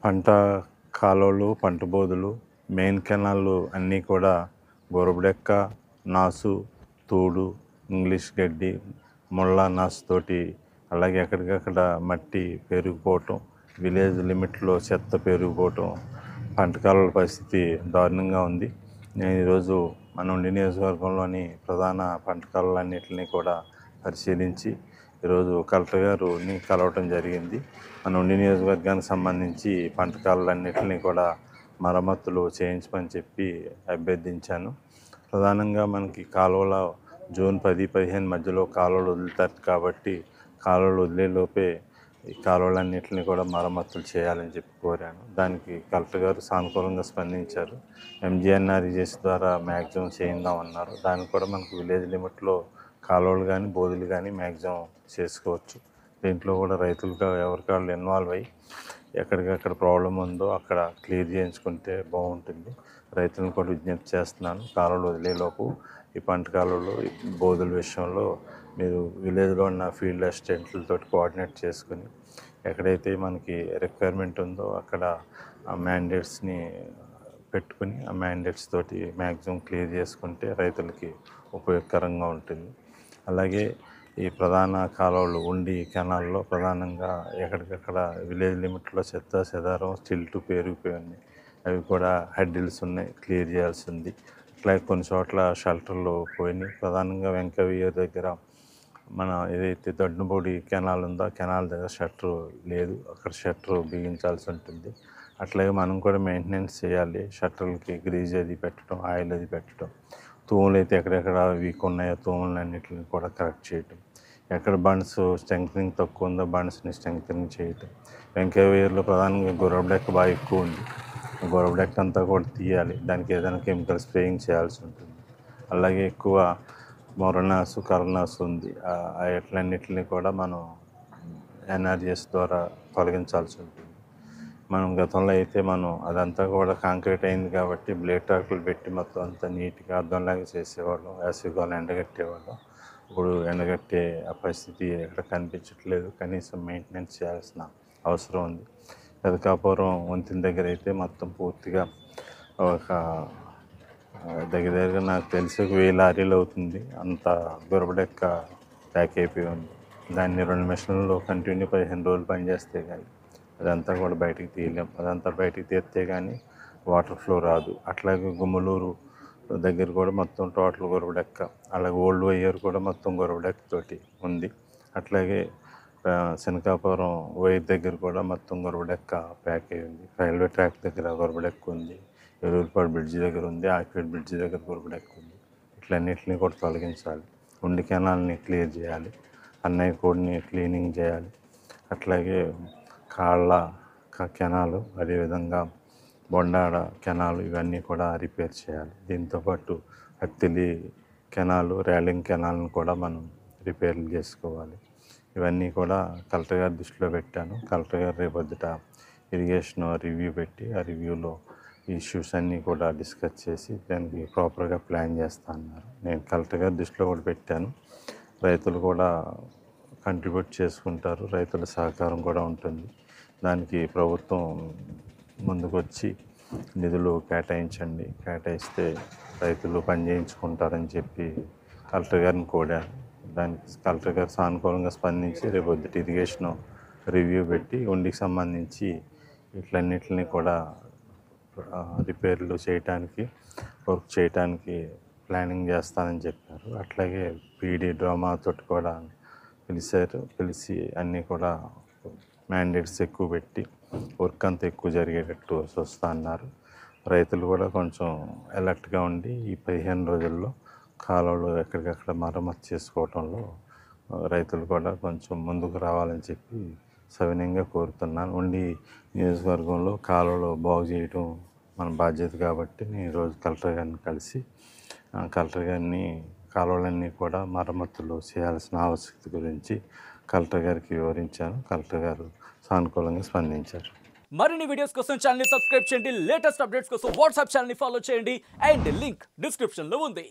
పంట కాలువలు, పంట బోధులు, మెయిన్ కెనాల్లు అన్నీ కూడా గొరబడెక్క, నాసు, తూడు, ఇంగ్లీష్ గడ్డి, ముళ్ళ నాసుతోటి, అలాగే ఎక్కడికక్కడ మట్టి పెరిగిపోవటం, విలేజ్ లిమిట్లో చెత్త పెరిగిపోవటం, పంట కాలువల పరిస్థితి దారుణంగా ఉంది. నేను ఈరోజు మన ఉండి నియోజకవర్గంలోని ప్రధాన పంట కాలువలన్నింటినీ కూడా పరిశీలించి ఈరోజు కలెక్టర్ గారిని కలవటం జరిగింది. మన ఉండి నియోజకవర్గానికి సంబంధించి పంట కాలువలన్నింటినీ కూడా మరమ్మతులు చేయించమని చెప్పి అభ్యర్థించాను. ప్రధానంగా మనకి కాలువల జూన్ 10-15 మధ్యలో కాలువలు వదులుతారు కాబట్టి కాలువలు వదిలేలోపే ఈ కాలువలన్నింటినీ కూడా మరమ్మతులు చేయాలని చెప్పి కోరాను. దానికి కలెక్టర్ గారు సానుకూలంగా స్పందించారు. ఎంజీఎన్ఆర్ఈజీఎస్ ద్వారా మ్యాక్సిమం చేయిందామన్నారు. దానికి కూడా మనకు విలేజ్ లిమిట్లో కాలువలు కానీ బోధులు కానీ మ్యాక్సిమం చేసుకోవచ్చు. దీంట్లో కూడా రైతులుగా ఎవరికాళ్ళు ఇన్వాల్వ్ అయ్యి ఎక్కడికక్కడ ప్రాబ్లం ఉందో అక్కడ క్లియర్ చేయించుకుంటే బాగుంటుంది. రైతులను కూడా విజ్ఞప్తి చేస్తున్నాను. కాలువలు వదిలేలోపు ఈ పంట కాలువలు, బోధుల విషయంలో మీరు విలేజ్లో ఉన్న ఫీల్డ్ అసిస్టెంట్లతో కోఆర్డినేట్ చేసుకుని ఎక్కడైతే మనకి రిక్వైర్మెంట్ ఉందో అక్కడ ఆ మ్యాండేట్స్ని పెట్టుకుని ఆ మ్యాండేట్స్ తోటి మ్యాక్సిమం క్లియర్ చేసుకుంటే రైతులకి ఉపయోగకరంగా ఉంటుంది. అలాగే ఈ ప్రధాన కాలువలు ఉండి కెనాల్లో ప్రధానంగా ఎక్కడికక్కడ విలేజ్ లిమిట్లో చెత్త చెదారం స్టిల్టు పెరిగిపోయి ఉన్నాయి. అవి కూడా హెడ్డిల్స్ ఉన్నాయి, క్లియర్ చేయాల్సి ఉంది. అట్లాగే కొన్ని చోట్ల షెల్టర్లు పోయినాయి. ప్రధానంగా వెంకయ్య దగ్గర మన ఏదైతే దొడ్డుబొడి కెనాల్ ఉందో ఆ కెనాల్ దగ్గర షట్టరు లేదు, అక్కడ షట్టరు బిగించాల్సి ఉంటుంది. అట్లాగే మనం కూడా మెయింటెనెన్స్ చేయాలి. షట్టర్లకి గ్రీజ్ అది పెట్టడం, ఆయిల్ అది పెట్టడం, తూములు అయితే ఎక్కడెక్కడ వీక్ ఉన్నాయో తూములన్నింటిని కూడా కరెక్ట్ చేయటం, ఎక్కడ బండ్స్ స్ట్రెంగ్త్నింగ్ తక్కువ ఉందో బండ్స్ని స్ట్రెంగ్త్నింగ్ చేయటం. వెంకయ్యలో ప్రధానంగా గొరబడెక్క బాగా ఎక్కువ ఉంది. గొరబడెక్క అంతా కూడా తీయాలి. దానికి ఏదైనా కెమికల్ స్ప్రేయింగ్ చేయాల్సి ఉంటుంది. అలాగే ఎక్కువ మొరనాసు, కరనాసు ఉంది. అట్లన్నిటిని కూడా మనం ఎన్ఆర్జీఎస్ ద్వారా తొలగించాల్సి ఉంటుంది. మనం గతంలో అయితే మనం అదంతా కూడా కాంక్రీట్ అయింది కాబట్టి బ్లేడ్ ట్రాక్లు పెట్టి మొత్తం అంతా నీట్గా అర్థంలాగా చేసేవాళ్ళం. వేసవికాలం ఎండగట్టేవాళ్ళం. ఇప్పుడు ఎండగట్టే ఆ పరిస్థితి ఎక్కడ కనిపించట్లేదు. కనీసం మెయింటెనెన్స్ చేయాల్సిన అవసరం ఉంది. పెదకాపురం వంతెన దగ్గర అయితే మొత్తం పూర్తిగా ఒక దగ్గరగా నాకు తెలిసి 1000 లారీలు అవుతుంది. అంత గొరబడెక్క ప్యాక్ అయిపోయి ఉంది. దాన్ని 2 మిషన్లు కంటిన్యూ 15 రోజులు పనిచేస్తే కానీ అదంతా కూడా బయటికి తీయలేం. అదంతా బయటికి తీస్తే కానీ వాటర్ ఫ్లో రాదు. అట్లాగే గుమ్మలూరు దగ్గర కూడా మొత్తం టోటల్ గొరబడెక్క, అలాగే ఓల్డ్ వైర్ కూడా మొత్తం గొరబడెక్క తోటి ఉంది. అట్లాగే శనకాపురం వైర్ దగ్గర కూడా మొత్తం గొరబడెక్క ప్యాక్ అయ్యి ఉంది. రైల్వే ట్రాక్ దగ్గర గొరబడెక్క ఉంది. ఎరువులపాడు బ్రిడ్జి దగ్గర ఉంది. ఆకివేడ్ బ్రిడ్జి దగ్గర గొరబడెక్క ఉంది. ఇట్లన్నింటినీ కూడా తొలగించాలి. ఉండి కెనాల్ని క్లియర్ చేయాలి. అన్నయ్య కోడిని క్లీనింగ్ చేయాలి. అట్లాగే కాళ్ళ కెనాలు, అదేవిధంగా బొండాడ కెనాలు ఇవన్నీ కూడా రిపేర్ చేయాలి. దీంతోపాటు అత్తిలి కెనాలు, రేలింగ్ కెనాల్ని కూడా మనం రిపేర్లు చేసుకోవాలి. ఇవన్నీ కూడా కలెక్టర్ గారి దృష్టిలో పెట్టాను. కలెక్టర్ గారు రేపొద్దుట ఇరిగేషన్ రివ్యూ పెట్టి ఆ రివ్యూలో ఈ ఇష్యూస్ అన్నీ కూడా డిస్కస్ చేసి దానికి ప్రాపర్గా ప్లాన్ చేస్తా అన్నారు. నేను కలెక్టర్ గారి దృష్టిలో కూడా పెట్టాను. రైతులు కూడా కంట్రిబ్యూట్ చేసుకుంటారు. రైతుల సహకారం కూడా ఉంటుంది. దానికి ప్రభుత్వం ముందుకొచ్చి నిధులు కేటాయించండి, కేటాయిస్తే రైతులు పని చేయించుకుంటారని చెప్పి కలెక్టర్ గారిని కోరాను. దానికి కలెక్టర్ గారు సానుకూలంగా స్పందించి రేపొద్దుట ఇరిగేషన్ రివ్యూ పెట్టి ఉండికి సంబంధించి ఇట్లన్నిటిని కూడా రిపేర్లు చేయటానికి, వర్క్ చేయటానికి ప్లానింగ్ చేస్తానని చెప్పారు. అట్లాగే పీడీ డ్రామా తోటి కూడా పిలిచి అన్నీ కూడా మ్యాండేట్స్ ఎక్కువ పెట్టి వర్క్ అంతా ఎక్కువ జరిగేటట్టు చూస్తా అన్నారు. రైతులు కూడా కొంచెం అలర్ట్గా ఉండి ఈ 15 రోజుల్లో కాలువలు ఎక్కడికక్కడ మరమ్మతు చేసుకోవడంలో రైతులు కూడా కొంచెం ముందుకు రావాలని చెప్పి సవినయంగా కోరుతున్నాను. ఉండి నియోజకవర్గంలో కాలువలు బాగు చేయడం మన బాధ్యత కాబట్టి నేను ఈరోజు కలెక్టర్ గారిని కలిసి కలెక్టర్ గారిని కాలువలన్నీ కూడా మరమ్మతులు చేయాల్సిన ఆవశ్యకత గురించి కలెక్టర్ గారికి వివరించాను. కలెక్టర్ గారు సానుకూలంగా స్పందించారు. మరిన్ని వీడియోస్ కోసం ఛానల్ ని సబ్స్క్రైబ్ చేయండి. లేటెస్ట్ అప్డేట్స్ కోసం వాట్సాప్ ఛానల్ ని ఫాలో చేయండి. అండ్ లింక్ డిస్క్రిప్షన్ లో ఉంది.